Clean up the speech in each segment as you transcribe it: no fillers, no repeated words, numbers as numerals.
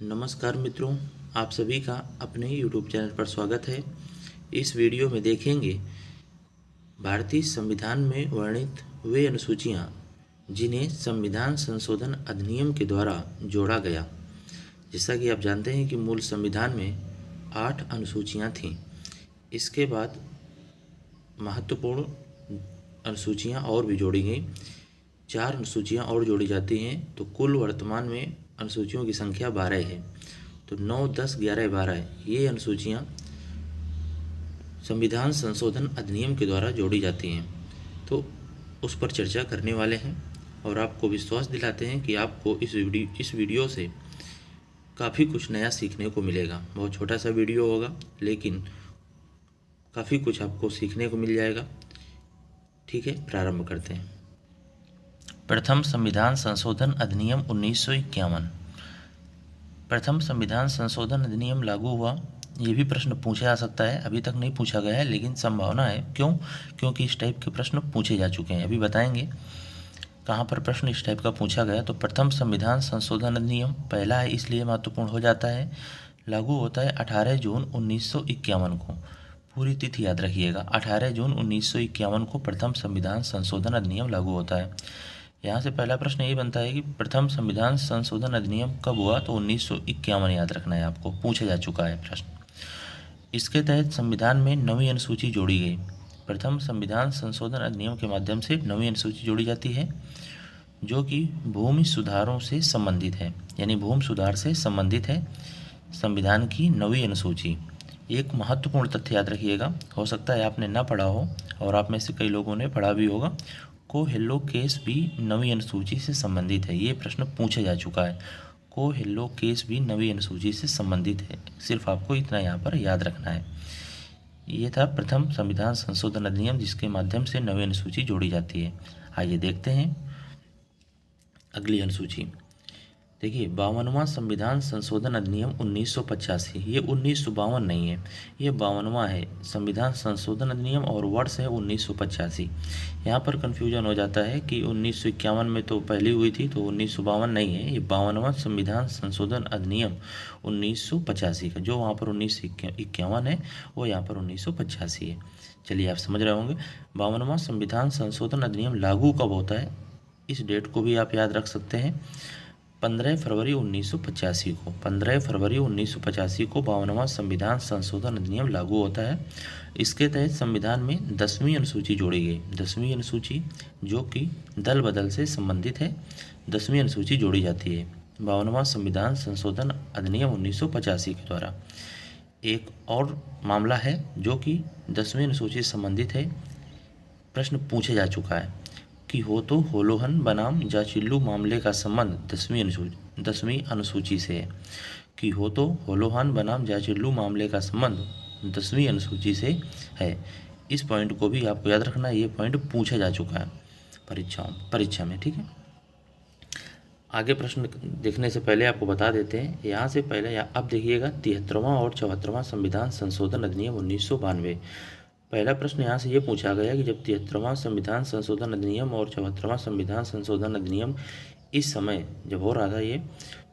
नमस्कार मित्रों, आप सभी का अपने YouTube चैनल पर स्वागत है। इस वीडियो में देखेंगे भारतीय संविधान में वर्णित वे अनुसूचियां जिन्हें संविधान संशोधन अधिनियम के द्वारा जोड़ा गया। जैसा कि आप जानते हैं कि मूल संविधान में 8 अनुसूचियां थीं। इसके बाद महत्वपूर्ण अनुसूचियां और भी जोड़ी गई, 4 अनुसूचियां और जोड़ी जाती हैं, तो कुल वर्तमान में अनुसूचियों की संख्या 12 है। तो 9, 10, 11, 12 ये अनुसूचियां संविधान संशोधन अधिनियम के द्वारा जोड़ी जाती हैं। तो उस पर चर्चा करने वाले हैं और आपको विश्वास दिलाते हैं कि आपको इस वीडियो से काफ़ी कुछ नया सीखने को मिलेगा। बहुत छोटा सा वीडियो होगा लेकिन काफ़ी कुछ आपको सीखने को मिल जाएगा। ठीक है, प्रारंभ करते हैं। प्रथम संविधान संशोधन अधिनियम 1951। प्रथम संविधान संशोधन अधिनियम लागू हुआ, ये भी प्रश्न पूछा जा सकता है। अभी तक नहीं पूछा गया है लेकिन संभावना है। क्योंकि इस टाइप के प्रश्न पूछे जा चुके हैं। अभी बताएंगे कहाँ पर प्रश्न इस टाइप का पूछा गया। तो प्रथम संविधान संशोधन अधिनियम पहला है, इसलिए महत्वपूर्ण हो जाता है। लागू होता है 18 जून 1951 को। पूरी तिथि याद रखिएगा, 18 जून 1951 को प्रथम संविधान संशोधन अधिनियम लागू होता है। यहाँ से पहला प्रश्न यही बनता है कि प्रथम संविधान संशोधन अधिनियम कब हुआ, तो 1951 याद रखना है आपको, पूछा जा चुका है प्रश्न। इसके तहत संविधान में 9वीं अनुसूची जोड़ी गई। प्रथम संविधान संशोधन अधिनियम के माध्यम से 9वीं अनुसूची जोड़ी जाती है जो कि भूमि सुधारों से संबंधित है, यानी भूमि सुधार से संबंधित है संविधान की 9वीं अनुसूची। एक महत्वपूर्ण तथ्य याद रखिएगा, हो सकता है आपने ना पढ़ा हो और आप में से कई लोगों ने पढ़ा भी होगा। कोहेल्लो केस भी 9वीं अनुसूची से संबंधित है। ये प्रश्न पूछा जा चुका है। कोहेल्लो केस भी 9वीं अनुसूची से संबंधित है। सिर्फ आपको इतना यहाँ पर याद रखना है। ये था प्रथम संविधान संशोधन अधिनियम जिसके माध्यम से 9वीं अनुसूची जोड़ी जाती है। आइए देखते हैं अगली अनुसूची। देखिए, 52वां संविधान संशोधन अधिनियम 1985। ये 1952 नहीं है, ये 52वां है संविधान संशोधन अधिनियम और वर्ष है 1985। यहाँ पर कन्फ्यूजन हो जाता है कि 1951 में तो पहली हुई थी, तो 1952 नहीं है। ये 52वां संविधान संशोधन अधिनियम 1985 का, जो वहाँ पर 1951 है वो यहाँ पर 1985 है। चलिए, आप समझ रहे होंगे। 52वां संविधान संशोधन अधिनियम लागू कब होता है, इस डेट को भी आप याद रख सकते हैं। 15 फरवरी 1985 को, 15 फरवरी 1985 को 52वां संविधान संशोधन अधिनियम लागू होता है। इसके तहत संविधान में 10वीं अनुसूची जोड़ी गई। 10वीं अनुसूची जो कि दल बदल से संबंधित है, 10वीं अनुसूची जोड़ी जाती है 52वां संविधान संशोधन अधिनियम 1985 के द्वारा। एक और मामला है जो कि 10वीं अनुसूची से संबंधित है, प्रश्न पूछा जा चुका है कि हो तो होलोहन बनाम जाचिल्लू मामले का संबंध 10वीं अनुसूची से है। कि हो तो होलोहन बनाम जाचिल्लू मामले का संबंध 10वीं अनुसूची से है। इस पॉइंट को भी आपको याद रखना है, ये पॉइंट पूछा जा चुका है परीक्षा में। ठीक है, आगे प्रश्न देखने से पहले आपको बता देते हैं, यहाँ से पहले अब देखिएगा 73वां और 74वां संविधान संशोधन अधिनियम 1992। पहला प्रश्न यहाँ से ये पूछा गया कि जब 73वां संविधान संशोधन अधिनियम और 74वां संविधान संशोधन अधिनियम इस समय जब हो रहा था ये,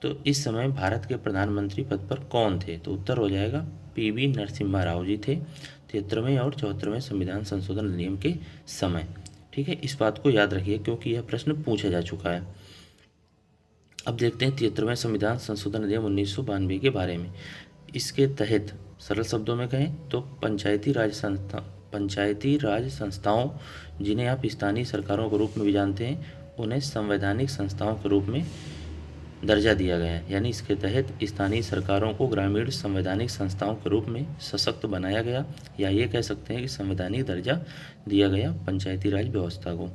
तो इस समय भारत के प्रधानमंत्री पद पर कौन थे, तो उत्तर हो जाएगा PV नरसिम्हा राव जी थे 73वें और 74वें संविधान संशोधन अधिनियम के समय। ठीक है, इस बात को याद रखिए क्योंकि यह प्रश्न पूछा जा चुका है। अब देखते हैं 73वें संविधान संशोधन अधिनियम 1992 के बारे में। इसके तहत सरल शब्दों में कहें तो पंचायती राज संस्थाओं, जिन्हें आप स्थानीय सरकारों के रूप में भी जानते हैं, उन्हें संवैधानिक संस्थाओं के रूप में दर्जा दिया गया है। यानी इसके तहत स्थानीय सरकारों को ग्रामीण संवैधानिक संस्थाओं के रूप में सशक्त बनाया गया, या ये कह सकते हैं कि संवैधानिक दर्जा दिया गया पंचायती राज व्यवस्था को।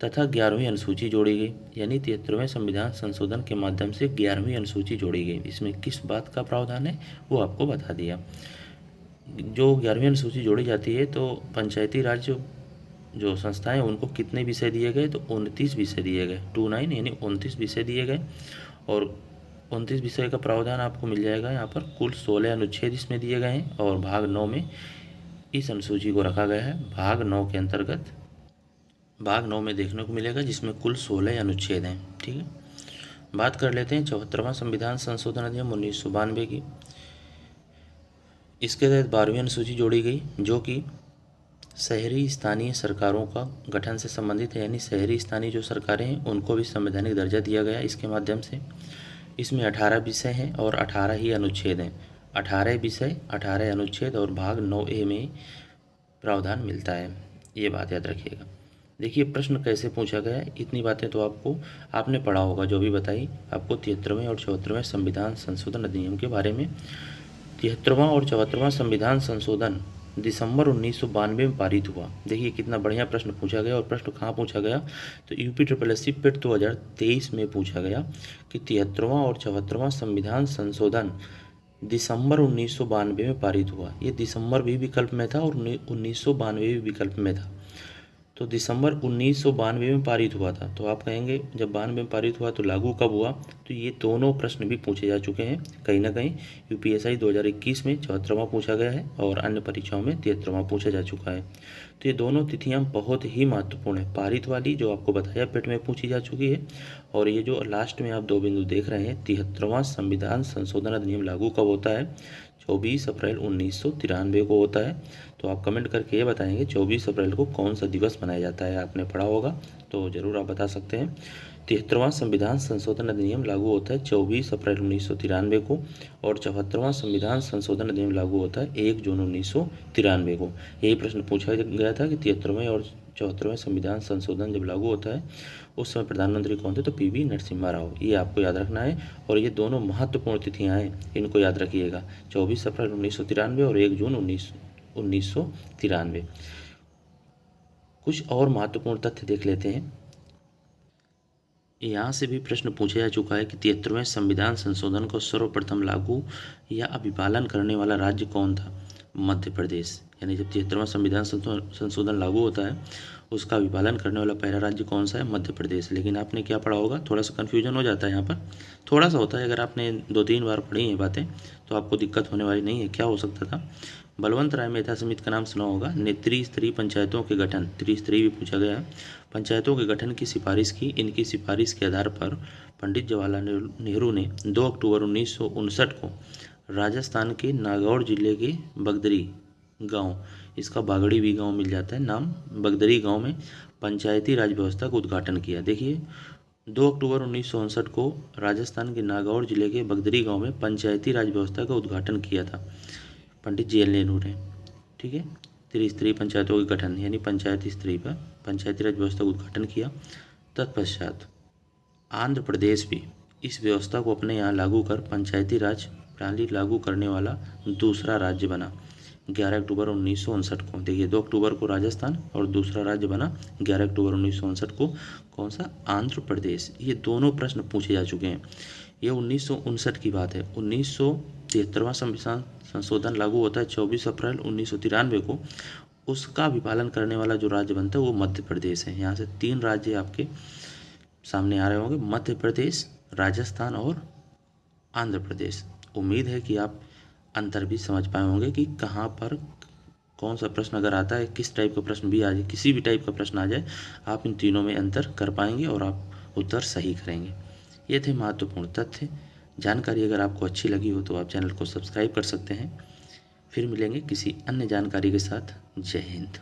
तथा 11वीं अनुसूची जोड़ी गई, यानी 73वें संविधान संशोधन के माध्यम से 11वीं अनुसूची जोड़ी गई। इसमें किस बात का प्रावधान है वो आपको बता दिया। जो 11वीं अनुसूची जोड़ी जाती है तो पंचायती राज जो संस्थाएं उनको कितने विषय दिए गए, तो 29 विषय दिए गए, 29 यानी 29 विषय दिए गए। और 29 विषय का प्रावधान आपको मिल जाएगा यहाँ पर। कुल 16 अनुच्छेद इसमें दिए गए हैं और भाग 9 में इस अनुसूची को रखा गया है। भाग 9 के अंतर्गत भाग 9 में देखने को मिलेगा, जिसमें कुल 16 अनुच्छेद हैं। ठीक है, बात कर लेते हैं 74वां संविधान संशोधन अधिनियम 1992 की। इसके तहत 12वीं अनुसूची जोड़ी गई जो कि शहरी स्थानीय सरकारों का गठन से संबंधित है, यानी शहरी स्थानीय जो सरकारें हैं उनको भी संवैधानिक दर्जा दिया गया इसके माध्यम से। इसमें 18 विषय हैं और 18 ही अनुच्छेद हैं। 18 विषय, 18 अनुच्छेद और भाग 9A में प्रावधान मिलता है, ये बात याद रखिएगा। देखिए प्रश्न कैसे पूछा गया है, इतनी बातें तो आपने पढ़ा होगा, जो भी बताई आपको 73वें और 74वें संविधान संशोधन अधिनियम के बारे में। 73वां और 74वां संविधान संशोधन दिसंबर 1992 में पारित हुआ। देखिए कितना बढ़िया प्रश्न पूछा गया, और प्रश्न कहाँ पूछा गया, तो UPSSC पेट 2023 में पूछा गया कि 73वां और 74वां संविधान संशोधन दिसंबर 1992 में पारित हुआ। ये दिसंबर भी विकल्प में था और 1992 भी विकल्प में था। तो दिसंबर 1992 में पारित हुआ था, तो आप कहेंगे जब 92 में पारित हुआ तो लागू कब हुआ, तो ये दोनों प्रश्न भी पूछे जा चुके हैं कहीं ना कहीं। UPSI 2021 में 74वां पूछा गया है और अन्य परीक्षाओं में 73वां पूछा जा चुका है। तो ये दोनों तिथियां बहुत ही महत्वपूर्ण है। पारित वाली जो आपको बताया पेट में पूछी जा चुकी है, और ये जो लास्ट में आप 2 बिंदु देख रहे हैं 73वां संविधान संशोधन अधिनियम लागू कब होता है, 24 अप्रैल 1993 को होता है। तो आप कमेंट करके ये बताएंगे 24 अप्रैल को कौन सा दिवस मनाया जाता है, आपने पढ़ा होगा तो ज़रूर आप बता सकते हैं। 73वां संविधान संशोधन अधिनियम लागू होता है 24 अप्रैल 1993 को, और 74वां संविधान संशोधन अधिनियम लागू होता है 1 जून 1993 को। यही प्रश्न पूछा गया था कि 73वें और 74वें संविधान संशोधन जब लागू होता है उस समय प्रधानमंत्री कौन थे, तो PV नरसिम्हा राव। ये आपको याद रखना है, और ये दोनों महत्वपूर्ण तिथियां हैं, इनको याद रखिएगा, 24 अप्रैल 1993 और 1 जून 1993। कुछ और महत्वपूर्ण तथ्य देख लेते हैं। यहाँ से भी प्रश्न पूछा जा चुका है कि 73वें संविधान संशोधन को सर्वप्रथम लागू या अभिपालन करने वाला राज्य कौन था, मध्य प्रदेश। यानी जब 73वां संविधान संशोधन लागू होता है उसका अभिपालन करने वाला पहला राज्य कौन सा है, मध्य प्रदेश। लेकिन आपने क्या पढ़ा होगा, थोड़ा सा कन्फ्यूजन हो जाता है यहाँ पर, थोड़ा सा होता है। अगर आपने 2-3 बार पढ़ी हैं बातें तो आपको दिक्कत होने वाली नहीं है। क्या हो सकता था, बलवंत राय मेहता समिति का नाम सुना होगा ने त्रिस्तरीय पंचायतों के गठन, त्रिस्तरीय भी पूछा गया है, पंचायतों के गठन की सिफारिश की। इनकी सिफारिश के आधार पर पंडित जवाहरलाल नेहरू ने 2 अक्टूबर 1959 को राजस्थान के नागौर जिले के बगदरी गांव, इसका बागड़ी भी गांव मिल जाता है नाम, बगदरी गांव में पंचायती राज व्यवस्था का उद्घाटन किया। देखिए 2 अक्टूबर 1959 को राजस्थान के नागौर जिले के बगदरी गांव में पंचायती राज व्यवस्था का उद्घाटन किया था पंडित जवाहरलाल नेहरू ने। ठीक है, त्रिस्तरीय पंचायतों के गठन यानी पंचायती स्तर पर पंचायती राज व्यवस्था का उद्घाटन किया। तत्पश्चात आंध्र प्रदेश भी इस व्यवस्था को अपने यहाँ लागू कर पंचायती राज प्रणाली लागू करने वाला दूसरा राज्य बना 11 अक्टूबर 1959 को। देखिए 2 अक्टूबर को राजस्थान और दूसरा राज्य बना 11 अक्टूबर 1959 को, कौन सा, आंध्र प्रदेश। ये दोनों प्रश्न पूछे जा चुके हैं। ये 1959 की बात है। 1973वां संविधान संशोधन लागू होता है 24 अप्रैल 1993 को। उसका अभिपालन करने वाला जो राज्य बनता है वो मध्य प्रदेश है। यहाँ से 3 राज्य आपके सामने आ रहे होंगे, मध्य प्रदेश, राजस्थान और आंध्र प्रदेश। उम्मीद है कि आप अंतर भी समझ पाए होंगे कि कहाँ पर कौन सा प्रश्न अगर आता है, किस टाइप का प्रश्न भी आ जाए, किसी भी टाइप का प्रश्न आ जाए, आप इन तीनों में अंतर कर पाएंगे और आप उत्तर सही करेंगे। ये थे महत्वपूर्ण तथ्य। जानकारी अगर आपको अच्छी लगी हो तो आप चैनल को सब्सक्राइब कर सकते हैं। फिर मिलेंगे किसी अन्य जानकारी के साथ। जय हिंद।